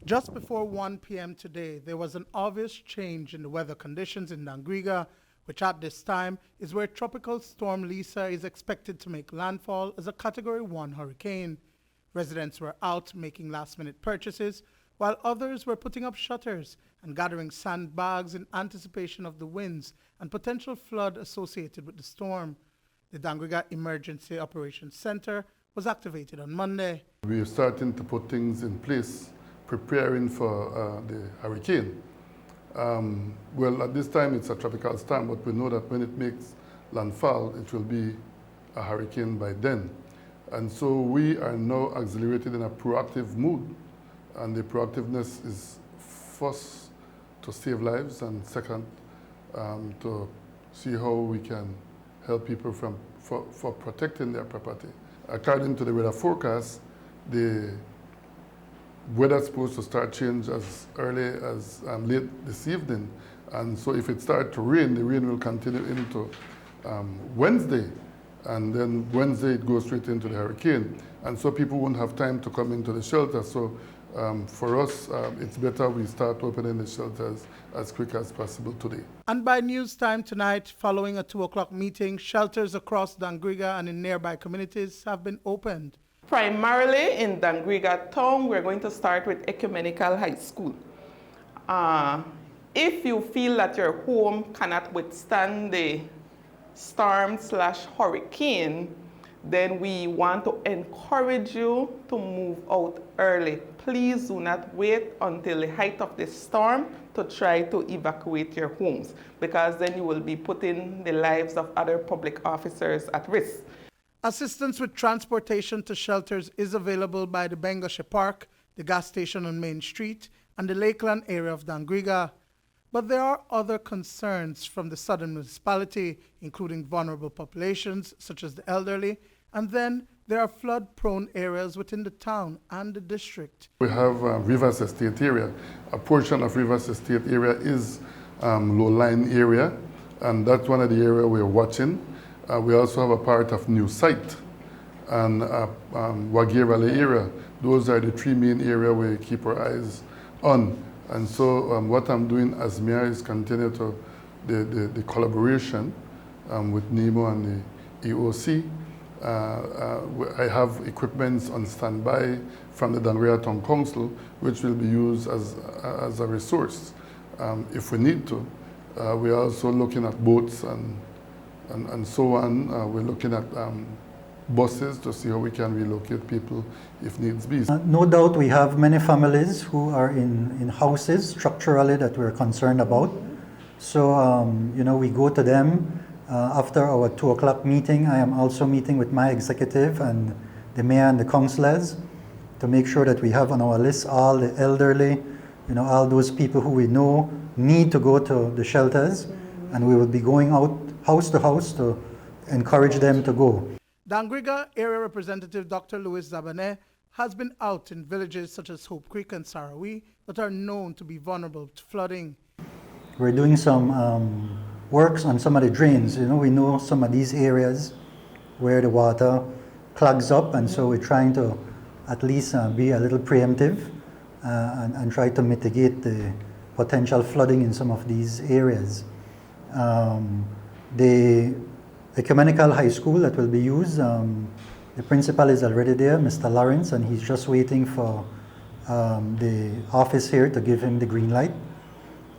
Just before 1 p.m. today, there was an obvious change in the weather conditions in Dangriga, which at this time is where Tropical Storm Lisa is expected to make landfall as a Category 1 hurricane. Residents were out making last-minute purchases, while others were putting up shutters and gathering sandbags in anticipation of the winds and potential flood associated with the storm. The Dangriga Emergency Operations Center was activated on Monday. We are starting to put things in place, preparing for the hurricane. Well, at this time it's a tropical storm, but we know that when it makes landfall, it will be a hurricane by then. And so we are now accelerated in a proactive mood. And the proactiveness is first to save lives, and second, to see how we can help people for protecting their property. According to the weather forecast, the weather is supposed to start change as early as late this evening. And so if it starts to rain, the rain will continue into Wednesday. And then Wednesday it goes straight into the hurricane. And so people won't have time to come into the shelter. So for us, it's better we start opening the shelters as quick as possible today. And by news time tonight, following a 2 o'clock meeting, shelters across Dangriga and in nearby communities have been opened. Primarily in Dangriga town, we're going to start with Ecumenical High School. If you feel that your home cannot withstand the storm/hurricane, then we want to encourage you to move out early. Please do not wait until the height of the storm to try to evacuate your homes, because then you will be putting the lives of other public officers at risk. Assistance with transportation to shelters is available by the Bengashe Park, the gas station on Main Street, and the Lakeland area of Dangriga. But there are other concerns from the southern municipality, including vulnerable populations such as the elderly, and then there are flood-prone areas within the town and the district. We have Rivers Estate area. A portion of Rivers Estate area is low-lying area, and that's one of the areas we're watching. We also have a part of New Site and Wagirale area. Those are the three main areas we keep our eyes on. And so what I'm doing as mayor is continue to the collaboration with NEMO and the EOC. I have equipment on standby from the Dangriga Town Council, which will be used as a resource if we need to. We're also looking at boats and so on. We're looking at buses to see how we can relocate people if needs be. No doubt we have many families who are in houses structurally that we're concerned about. So, we go to them after our 2 o'clock meeting. I am also meeting with my executive and the mayor and the councillors to make sure that we have on our list all the elderly, all those people who we know need to go to the shelters, and we will be going out house to house to encourage them to go. Dangriga Area Representative Dr. Louis Zabane has been out in villages such as Hope Creek and Sarawi that are known to be vulnerable to flooding. We're doing some works on some of the drains. We know some of these areas where the water clogs up, and so we're trying to at least be a little preemptive and try to mitigate the potential flooding in some of these areas. The Ecumenical High School that will be used, the principal is already there, Mr. Lawrence, and he's just waiting for the office here to give him the green light.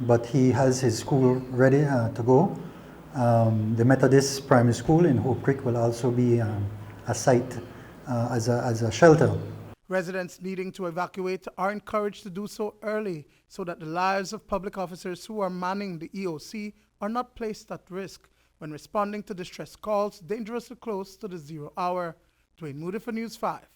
But he has his school ready to go. The Methodist Primary School in Hope Creek will also be a site as a shelter. Residents needing to evacuate are encouraged to do so early so that the lives of public officers who are manning the EOC are not placed at risk when responding to distress calls dangerously close to the 0 hour. Duane Moody for News 5.